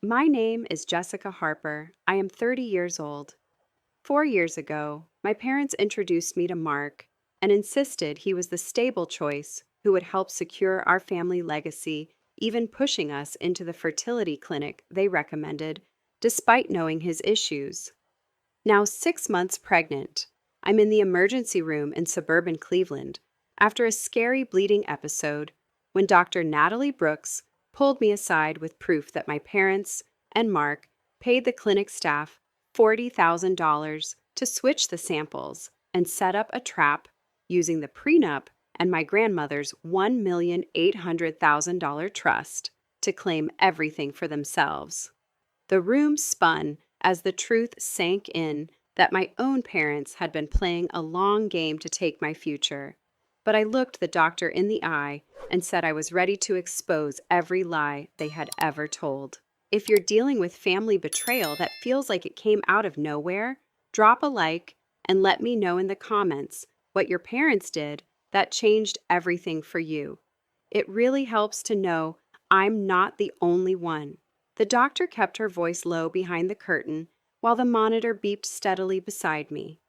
My name is Jessica Harper. I am 30 years old. 4 years ago, my parents introduced me to Mark and insisted he was the stable choice who would help secure our family legacy, even pushing us into the fertility clinic they recommended, despite knowing his issues. Now 6 months pregnant, I'm in the emergency room in suburban Cleveland after a scary bleeding episode when Dr. Natalie Brooks pulled me aside with proof that my parents and Mark paid the clinic staff $40,000 to switch the samples and set up a trap using the prenup and my grandmother's $1,800,000 trust to claim everything for themselves. The room spun as the truth sank in that my own parents had been playing a long game to take my future. But I looked the doctor in the eye and said I was ready to expose every lie they had ever told. If you're dealing with family betrayal that feels like it came out of nowhere, drop a like and let me know in the comments what your parents did that changed everything for you. It really helps to know I'm not the only one. The doctor kept her voice low behind the curtain while the monitor beeped steadily beside me.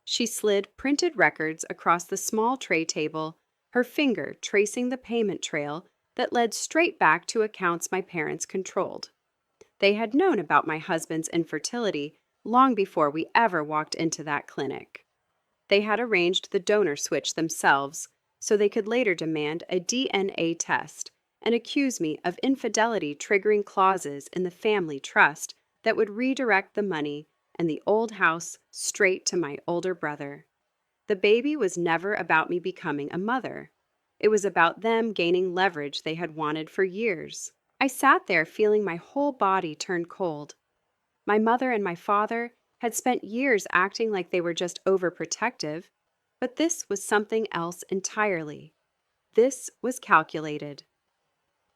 She slid printed records across the small tray table, her finger tracing the payment trail that led straight back to accounts my parents controlled. They had known about my husband's infertility long before we ever walked into that clinic. They had arranged the donor switch themselves so they could later demand a DNA test and accuse me of infidelity, triggering clauses in the family trust that would redirect the money and the old house straight to my older brother. The baby was never about me becoming a mother. It was about them gaining leverage they had wanted for years. I sat there feeling my whole body turn cold. My mother and my father had spent years acting like they were just overprotective, but this was something else entirely. This was calculated.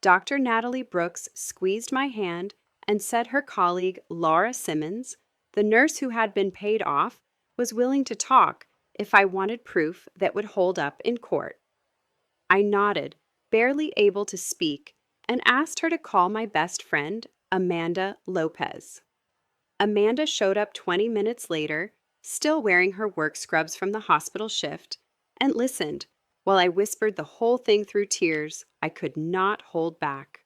Dr. Natalie Brooks squeezed my hand and said her colleague, Laura Simmons, the nurse who had been paid off, was willing to talk if I wanted proof that would hold up in court. I nodded, barely able to speak, and asked her to call my best friend, Amanda Lopez. Amanda showed up 20 minutes later, still wearing her work scrubs from the hospital shift, and listened while I whispered the whole thing through tears I could not hold back.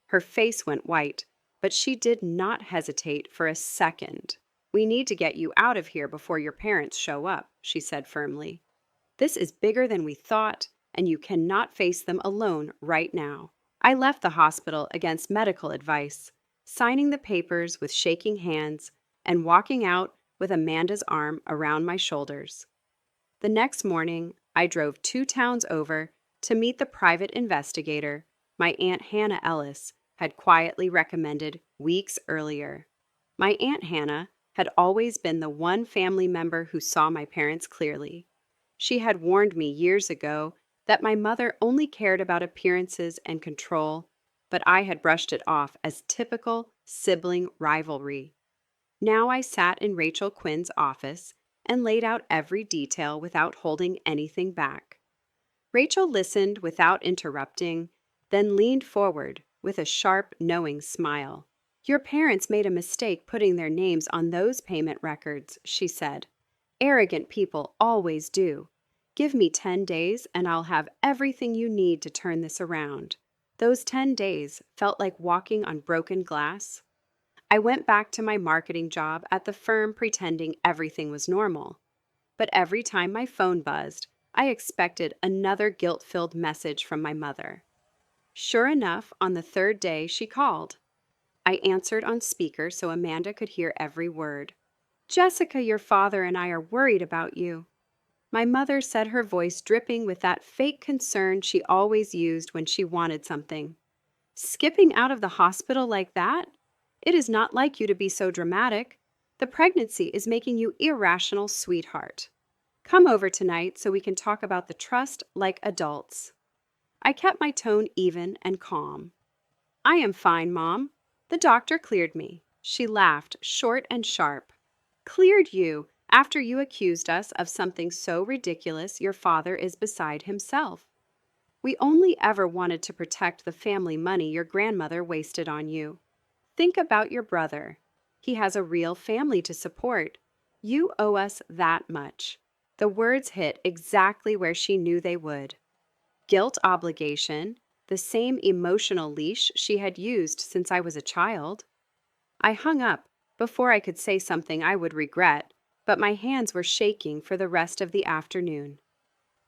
Her face went white, but she did not hesitate for a second. "We need to get you out of here before your parents show up," she said firmly. "This is bigger than we thought, and you cannot face them alone right now." I left the hospital against medical advice, signing the papers with shaking hands and walking out with Amanda's arm around my shoulders. The next morning, I drove 2 towns over to meet the private investigator my Aunt Hannah Ellis had quietly recommended weeks earlier. My Aunt Hannah had always been the one family member who saw my parents clearly. She had warned me years ago that my mother only cared about appearances and control, but I had brushed it off as typical sibling rivalry. Now I sat in Rachel Quinn's office and laid out every detail without holding anything back. Rachel listened without interrupting, then leaned forward with a sharp, knowing smile. "Your parents made a mistake putting their names on those payment records," she said. "Arrogant people always do. Give me 10 days and I'll have everything you need to turn this around." Those 10 days felt like walking on broken glass. I went back to my marketing job at the firm pretending everything was normal. But every time my phone buzzed, I expected another guilt-filled message from my mother. Sure enough, on the third day, she called. I answered on speaker so Amanda could hear every word. "Jessica, your father and I are worried about you." My mother said, her voice dripping with that fake concern she always used when she wanted something. "Skipping out of the hospital like that? It is not like you to be so dramatic. The pregnancy is making you irrational, sweetheart. Come over tonight so we can talk about the trust like adults." I kept my tone even and calm. "I am fine, Mom. The doctor cleared me." She laughed, short and sharp. "Cleared you after you accused us of something so ridiculous your father is beside himself. We only ever wanted to protect the family money your grandmother wasted on you. Think about your brother. He has a real family to support. You owe us that much." The words hit exactly where she knew they would. Guilt obligation, the same emotional leash she had used since I was a child. I hung up before I could say something I would regret, but my hands were shaking for the rest of the afternoon.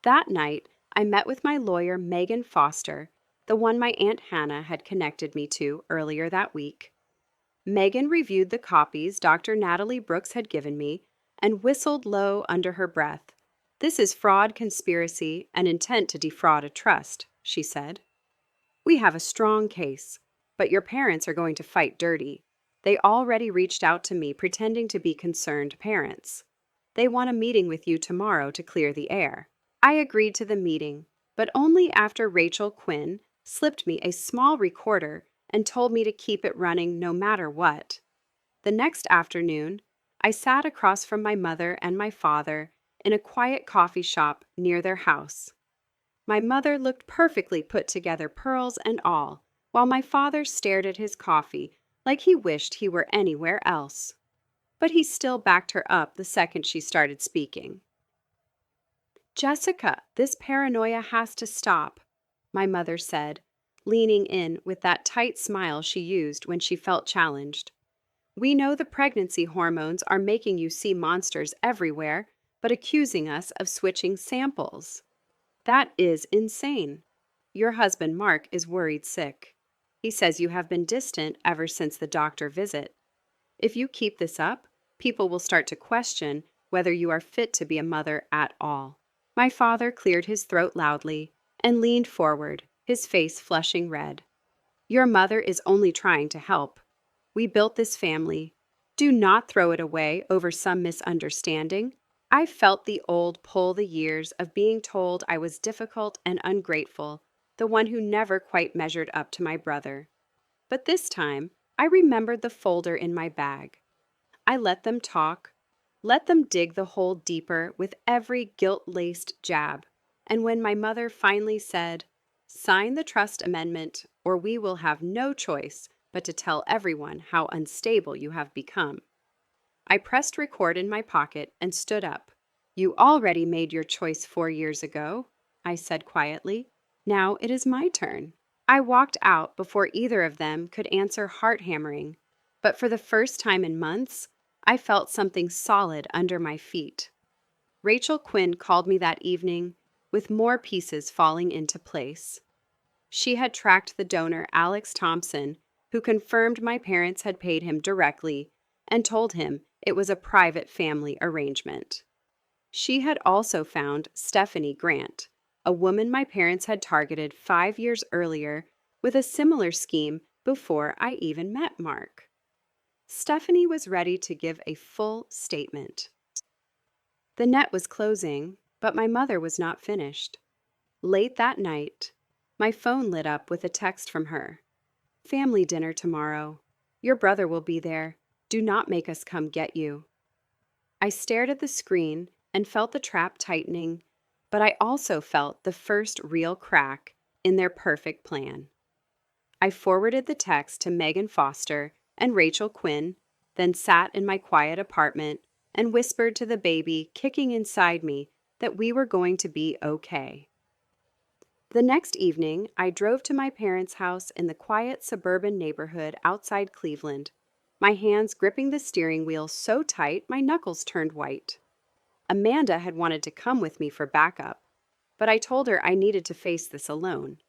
That night, I met with my lawyer, Megan Foster, the one my Aunt Hannah had connected me to earlier that week. Megan reviewed the copies Dr. Natalie Brooks had given me and whistled low under her breath. "This is fraud, conspiracy, and intent to defraud a trust," she said. "We have a strong case, but your parents are going to fight dirty. They already reached out to me pretending to be concerned parents. They want a meeting with you tomorrow to clear the air." I agreed to the meeting, but only after Rachel Quinn slipped me a small recorder and told me to keep it running no matter what. The next afternoon, I sat across from my mother and my father in a quiet coffee shop near their house. My mother looked perfectly put together, pearls and all, while my father stared at his coffee like he wished he were anywhere else. But he still backed her up the second she started speaking. "Jessica, this paranoia has to stop," my mother said, leaning in with that tight smile she used when she felt challenged. "We know the pregnancy hormones are making you see monsters everywhere, but accusing us of switching samples. That is insane. Your husband, Mark, is worried sick. He says you have been distant ever since the doctor visit. If you keep this up, people will start to question whether you are fit to be a mother at all." My father cleared his throat loudly and leaned forward, his face flushing red. "Your mother is only trying to help. We built this family. Do not throw it away over some misunderstanding." I felt the old pull the years of being told I was difficult and ungrateful, the one who never quite measured up to my brother. But this time, I remembered the folder in my bag. I let them talk, let them dig the hole deeper with every guilt-laced jab. And when my mother finally said, "Sign the trust amendment, or we will have no choice but to tell everyone how unstable you have become," I pressed record in my pocket and stood up. "You already made your choice 4 years ago," I said quietly. "Now it is my turn." I walked out before either of them could answer heart-hammering, but for the first time in months, I felt something solid under my feet. Rachel Quinn called me that evening, with more pieces falling into place. She had tracked the donor, Alex Thompson, who confirmed my parents had paid him directly and told him it was a private family arrangement. She had also found Stephanie Grant, a woman my parents had targeted 5 years earlier with a similar scheme before I even met Mark. Stephanie was ready to give a full statement. The net was closing, but my mother was not finished. Late that night, my phone lit up with a text from her. "Family dinner tomorrow. Your brother will be there. Do not make us come get you." I stared at the screen and felt the trap tightening, but I also felt the first real crack in their perfect plan. I forwarded the text to Megan Foster and Rachel Quinn, then sat in my quiet apartment and whispered to the baby kicking inside me that we were going to be okay. The next evening, I drove to my parents' house in the quiet suburban neighborhood outside Cleveland, my hands gripping the steering wheel so tight my knuckles turned white. Amanda had wanted to come with me for backup, but I told her I needed to face this alone.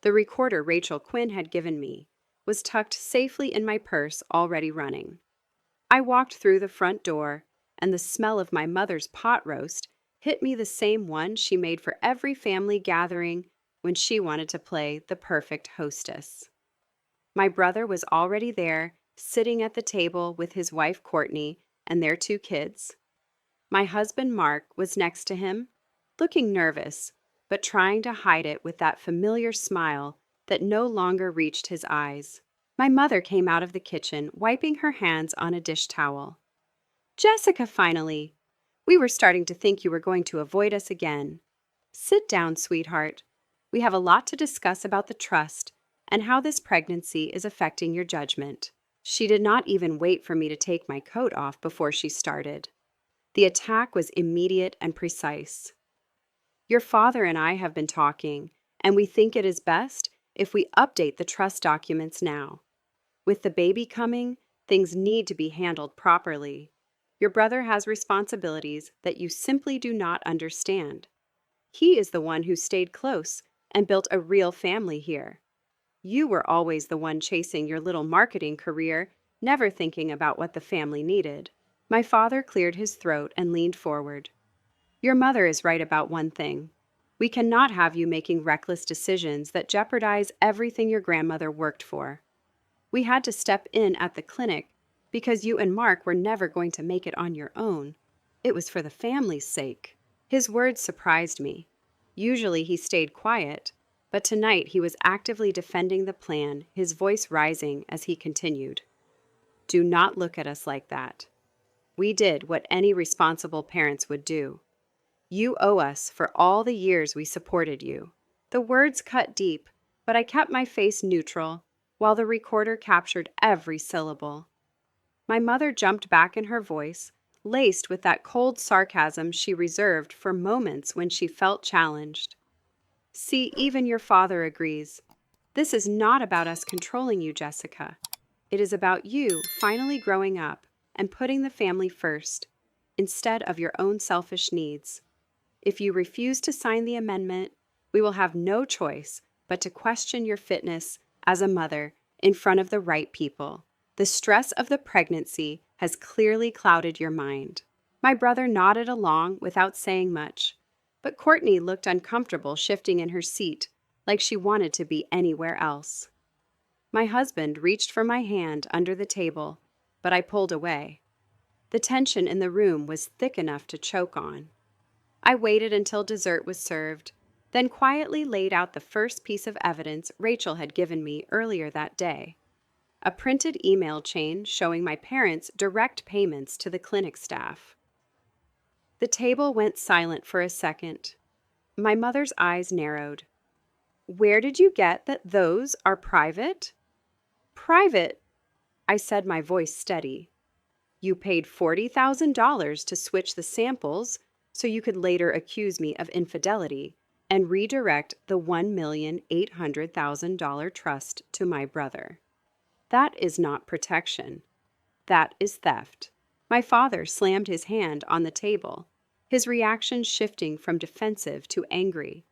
The recorder Rachel Quinn had given me was tucked safely in my purse, already running. I walked through the front door, and the smell of my mother's pot roast hit me, the same one she made for every family gathering when she wanted to play the perfect hostess. My brother was already there, sitting at the table with his wife Courtney and their 2 kids. My husband Mark was next to him, looking nervous, but trying to hide it with that familiar smile that no longer reached his eyes. My mother came out of the kitchen, wiping her hands on a dish towel. "Jessica, finally! We were starting to think you were going to avoid us again. Sit down, sweetheart. We have a lot to discuss about the trust and how this pregnancy is affecting your judgment," She did not even wait for me to take my coat off before she started. The attack was immediate and precise. Your father and I have been talking, and we think it is best if we update the trust documents now. With the baby coming, things need to be handled properly. Your brother has responsibilities that you simply do not understand. He is the one who stayed close and built a real family here. You were always the one chasing your little marketing career, never thinking about what the family needed. My father cleared his throat and leaned forward. Your mother is right about one thing. We cannot have you making reckless decisions that jeopardize everything your grandmother worked for. We had to step in at the clinic because you and Mark were never going to make it on your own. It was for the family's sake. His words surprised me. Usually he stayed quiet, but tonight he was actively defending the plan, his voice rising as he continued. Do not look at us like that. We did what any responsible parents would do. You owe us for all the years we supported you. The words cut deep, but I kept my face neutral while the recorder captured every syllable. My mother jumped back in her voice, laced with that cold sarcasm she reserved for moments when she felt challenged. See, even your father agrees. This is not about us controlling you, Jessica. It is about you finally growing up and putting the family first, instead of your own selfish needs. If you refuse to sign the amendment, we will have no choice but to question your fitness as a mother in front of the right people. The stress of the pregnancy has clearly clouded your mind. My brother nodded along without saying much, but Courtney looked uncomfortable shifting in her seat, like she wanted to be anywhere else. My husband reached for my hand under the table, but I pulled away. The tension in the room was thick enough to choke on. I waited until dessert was served, then quietly laid out the first piece of evidence Rachel had given me earlier that day. A printed email chain showing my parents' direct payments to the clinic staff. The table went silent for a second. My mother's eyes narrowed. Where did you get that those are private? Private, I said, my voice steady. You paid $40,000 to switch the samples so you could later accuse me of infidelity and redirect the $1,800,000 trust to my brother. That is not protection. That is theft. My father slammed his hand on the table, his reaction shifting from defensive to angry.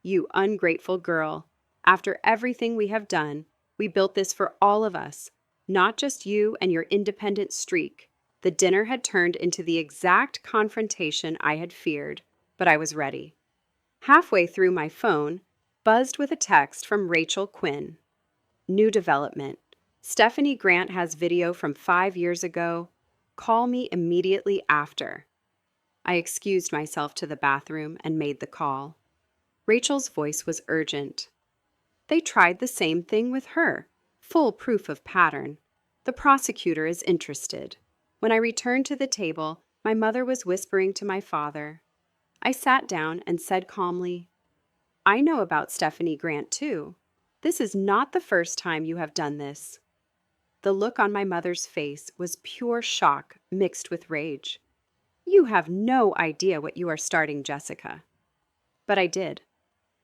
You ungrateful girl. After everything we have done, we built this for all of us, not just you and your independent streak. The dinner had turned into the exact confrontation I had feared, but I was ready. Halfway through, my phone buzzed with a text from Rachel Quinn. New development. Stephanie Grant has video from 5 years ago. Call me immediately after. I excused myself to the bathroom and made the call. Rachel's voice was urgent. They tried the same thing with her. Full proof of pattern. The prosecutor is interested. When I returned to the table, my mother was whispering to my father. I sat down and said calmly, I know about Stephanie Grant too. This is not the first time you have done this. The look on my mother's face was pure shock mixed with rage. You have no idea what you are starting, Jessica. But I did.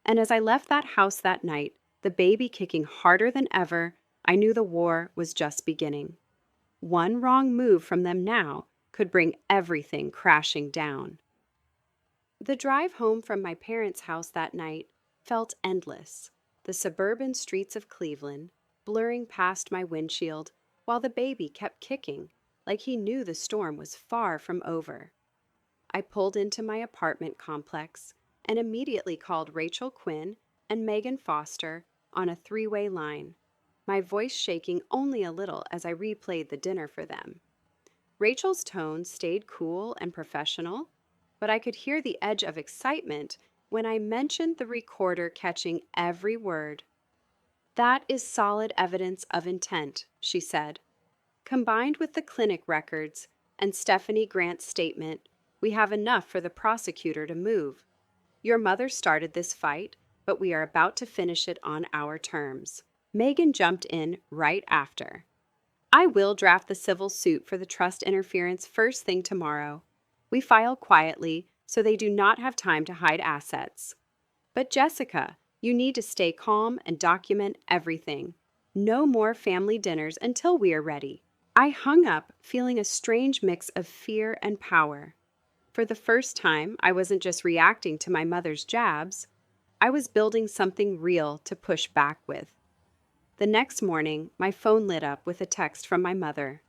And as I left that house that night, the baby kicking harder than ever, I knew the war was just beginning. One wrong move from them now could bring everything crashing down. The drive home from my parents' house that night felt endless. The suburban streets of Cleveland, blurring past my windshield, while the baby kept kicking, like he knew the storm was far from over. I pulled into my apartment complex and immediately called Rachel Quinn and Megan Foster on a three-way line, my voice shaking only a little as I replayed the dinner for them. Rachel's tone stayed cool and professional, but I could hear the edge of excitement when I mentioned the recorder catching every word. That is solid evidence of intent, she said. Combined with the clinic records and Stephanie Grant's statement, we have enough for the prosecutor to move. Your mother started this fight, but we are about to finish it on our terms. Megan jumped in right after. I will draft the civil suit for the trust interference first thing tomorrow. We file quietly so they do not have time to hide assets. But Jessica, you need to stay calm and document everything. No more family dinners until we are ready. I hung up, feeling a strange mix of fear and power. For the first time, I wasn't just reacting to my mother's jabs, I was building something real to push back with. The next morning, my phone lit up with a text from my mother.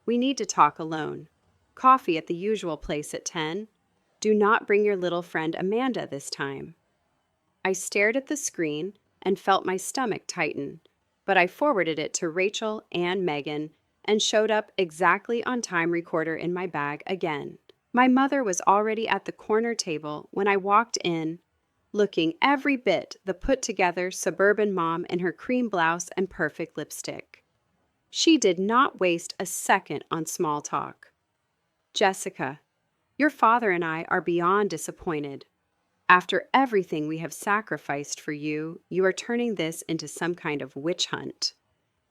We need to talk alone. Coffee at the usual place at 10. Do not bring your little friend Amanda this time. I stared at the screen and felt my stomach tighten, but I forwarded it to Rachel and Megan and showed up exactly on time recorder in my bag again. My mother was already at the corner table when I walked in, looking every bit the put-together suburban mom in her cream blouse and perfect lipstick. She did not waste a second on small talk. Jessica, your father and I are beyond disappointed. After everything we have sacrificed for you, you are turning this into some kind of witch hunt.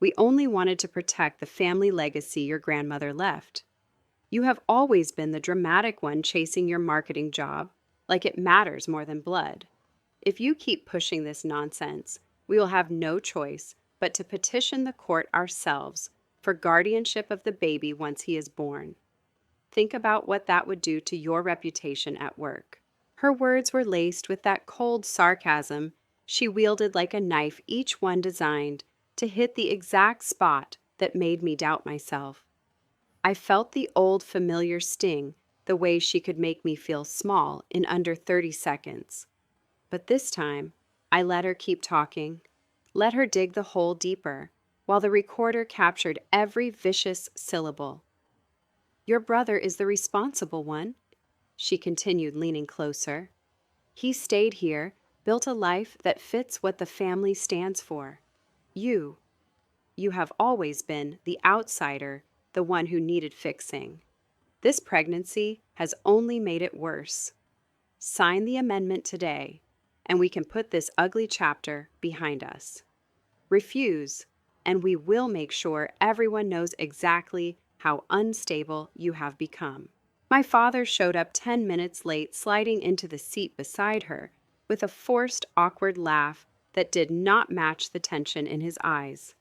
We only wanted to protect the family legacy your grandmother left. You have always been the dramatic one chasing your marketing job, like it matters more than blood. If you keep pushing this nonsense, we will have no choice but to petition the court ourselves for guardianship of the baby once he is born. Think about what that would do to your reputation at work. Her words were laced with that cold sarcasm she wielded like a knife, each one designed to hit the exact spot that made me doubt myself. I felt the old familiar sting, the way she could make me feel small in under 30 seconds. But this time, I let her keep talking, let her dig the hole deeper, while the recorder captured every vicious syllable. Your brother is the responsible one, she continued, leaning closer. He stayed here, built a life that fits what the family stands for. You have always been the outsider, the one who needed fixing. This pregnancy has only made it worse. Sign the amendment today, and we can put this ugly chapter behind us. Refuse, and we will make sure everyone knows exactly how unstable you have become. My father showed up 10 minutes late, sliding into the seat beside her, with a forced, awkward laugh that did not match the tension in his eyes.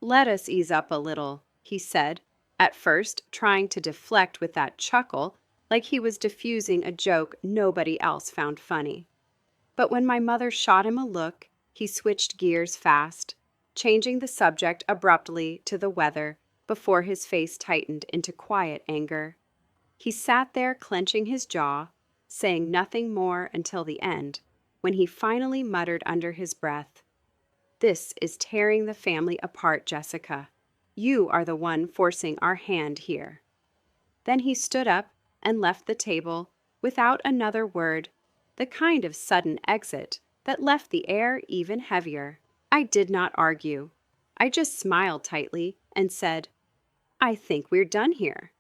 Let us ease up a little, he said, at first trying to deflect with that chuckle, like he was diffusing a joke nobody else found funny. But when my mother shot him a look, he switched gears fast, changing the subject abruptly to the weather before his face tightened into quiet anger. He sat there clenching his jaw, saying nothing more until the end, when he finally muttered under his breath, "This is tearing the family apart, Jessica. You are the one forcing our hand here." Then he stood up and left the table without another word, the kind of sudden exit that left the air even heavier. I did not argue. I just smiled tightly and said, "I think we're done here."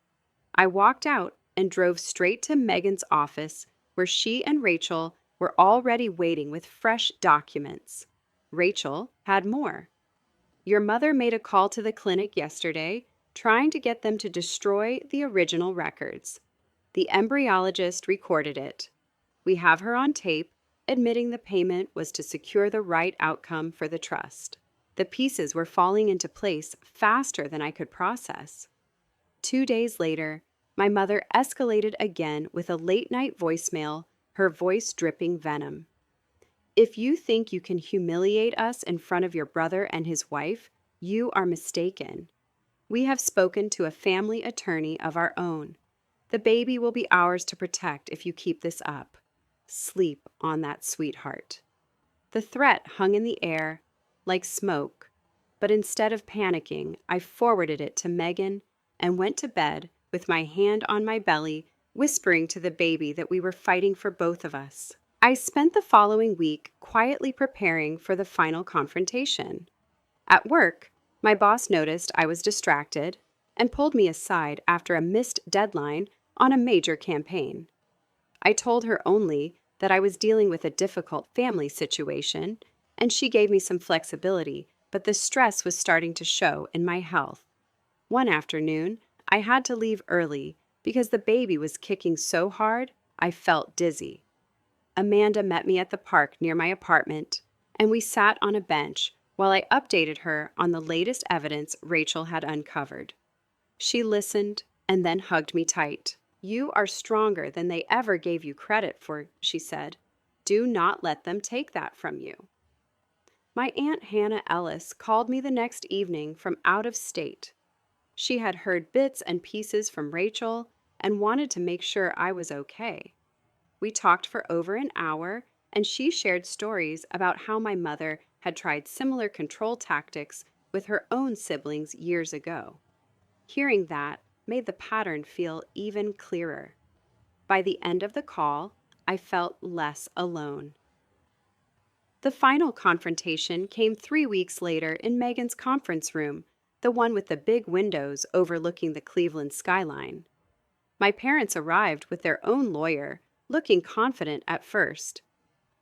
I walked out and drove straight to Megan's office, where she and Rachel were already waiting with fresh documents. Rachel had more. Your mother made a call to the clinic yesterday, trying to get them to destroy the original records. The embryologist recorded it. We have her on tape, admitting the payment was to secure the right outcome for the trust. The pieces were falling into place faster than I could process. 2 days later, my mother escalated again with a late-night voicemail, her voice dripping venom. "If you think you can humiliate us in front of your brother and his wife, you are mistaken. We have spoken to a family attorney of our own. The baby will be ours to protect if you keep this up. Sleep on that, sweetheart." The threat hung in the air like smoke, but instead of panicking, I forwarded it to Megan and went to bed with my hand on my belly, whispering to the baby that we were fighting for both of us. I spent the following week quietly preparing for the final confrontation. At work, my boss noticed I was distracted and pulled me aside after a missed deadline on a major campaign. I told her only that I was dealing with a difficult family situation, and she gave me some flexibility, but the stress was starting to show in my health. One afternoon, I had to leave early because the baby was kicking so hard I felt dizzy. Amanda met me at the park near my apartment, and we sat on a bench while I updated her on the latest evidence Rachel had uncovered. She listened and then hugged me tight. "You are stronger than they ever gave you credit for," she said. "Do not let them take that from you." My Aunt Hannah Ellis called me the next evening from out of state. She had heard bits and pieces from Rachel and wanted to make sure I was okay. We talked for over an hour, and she shared stories about how my mother had tried similar control tactics with her own siblings years ago. Hearing that made the pattern feel even clearer. By the end of the call, I felt less alone. The final confrontation came 3 weeks later in Megan's conference room, the one with the big windows overlooking the Cleveland skyline. My parents arrived with their own lawyer, looking confident at first.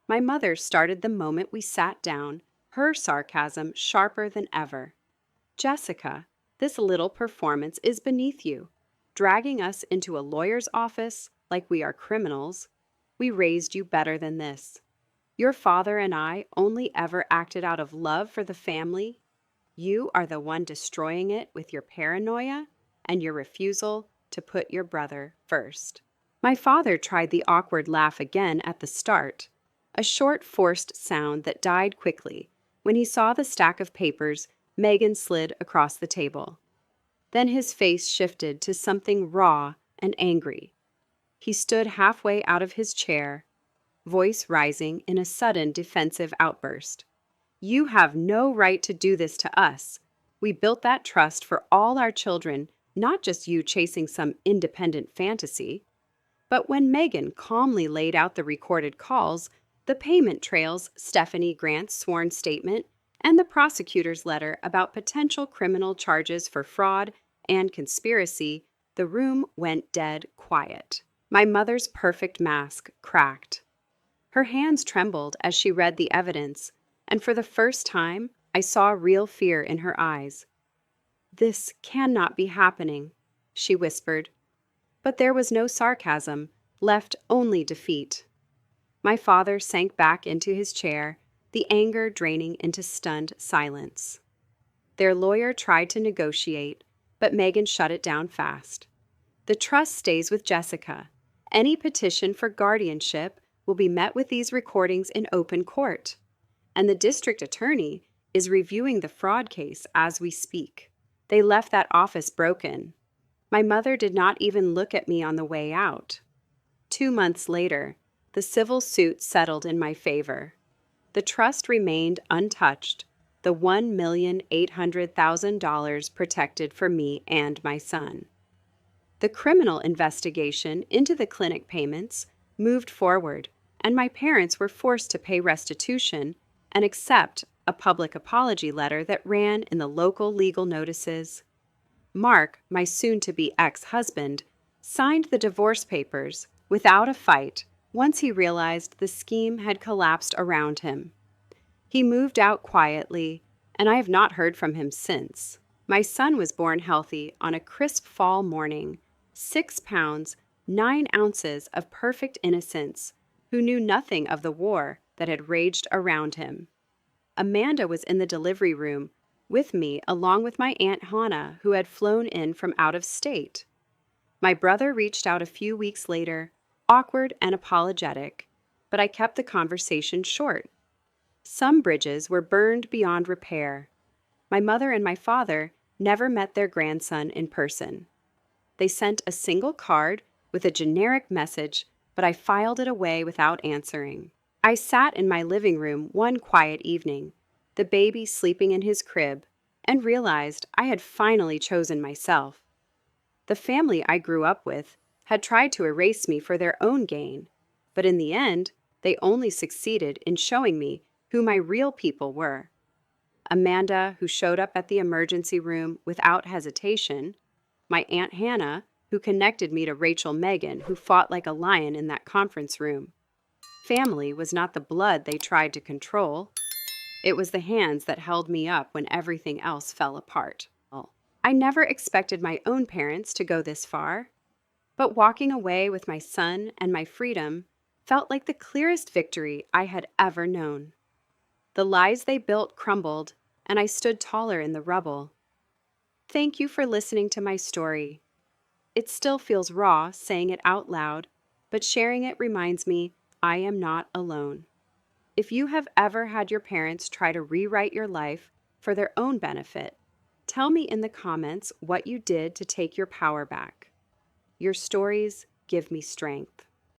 My mother started the moment we sat down, her sarcasm sharper than ever. "Jessica, this little performance is beneath you. Dragging us into a lawyer's office like we are criminals. We raised you better than this. Your father and I only ever acted out of love for the family. You are the one destroying it with your paranoia and your refusal to put your brother first." My father tried the awkward laugh again at the start, a short, forced sound that died quickly when he saw the stack of papers Megan slid across the table. Then his face shifted to something raw and angry. He stood halfway out of his chair, voice rising in a sudden defensive outburst. "You have no right to do this to us. We built that trust for all our children, not just you chasing some independent fantasy." But when Megan calmly laid out the recorded calls, the payment trails, Stephanie Grant's sworn statement, and the prosecutor's letter about potential criminal charges for fraud and conspiracy, the room went dead quiet. My mother's perfect mask cracked. Her hands trembled as she read the evidence, and for the first time, I saw real fear in her eyes. "This cannot be happening," she whispered. But there was no sarcasm, left only defeat. My father sank back into his chair, the anger draining into stunned silence. Their lawyer tried to negotiate, but Megan shut it down fast. "The trust stays with Jessica. Any petition for guardianship will be met with these recordings in open court. And the district attorney is reviewing the fraud case as we speak." They left that office broken. My mother did not even look at me on the way out. 2 months later, the civil suit settled in my favor. The trust remained untouched, the $1,800,000 protected for me and my son. The criminal investigation into the clinic payments moved forward, and my parents were forced to pay restitution and accept a public apology letter that ran in the local legal notices. Mark, my soon-to-be ex-husband, signed the divorce papers without a fight once he realized the scheme had collapsed around him. He moved out quietly, and I have not heard from him since. My son was born healthy on a crisp fall morning, 6 pounds, 9 ounces of perfect innocence, who knew nothing of the war that had raged around him. Amanda was in the delivery room with me along with my Aunt Hannah, who had flown in from out of state. My brother reached out a few weeks later, awkward and apologetic, but I kept the conversation short. Some bridges were burned beyond repair. My mother and my father never met their grandson in person. They sent a single card with a generic message, but I filed it away without answering. I sat in my living room one quiet evening, the baby sleeping in his crib, and realized I had finally chosen myself. The family I grew up with had tried to erase me for their own gain, but in the end, they only succeeded in showing me who my real people were. Amanda, who showed up at the emergency room without hesitation, my Aunt Hannah, who connected me to Rachel Megan, who fought like a lion in that conference room. Family was not the blood they tried to control. It was the hands that held me up when everything else fell apart. I never expected my own parents to go this far, but walking away with my son and my freedom felt like the clearest victory I had ever known. The lies they built crumbled, and I stood taller in the rubble. Thank you for listening to my story. It still feels raw saying it out loud, but sharing it reminds me I am not alone. If you have ever had your parents try to rewrite your life for their own benefit, tell me in the comments what you did to take your power back. Your stories give me strength.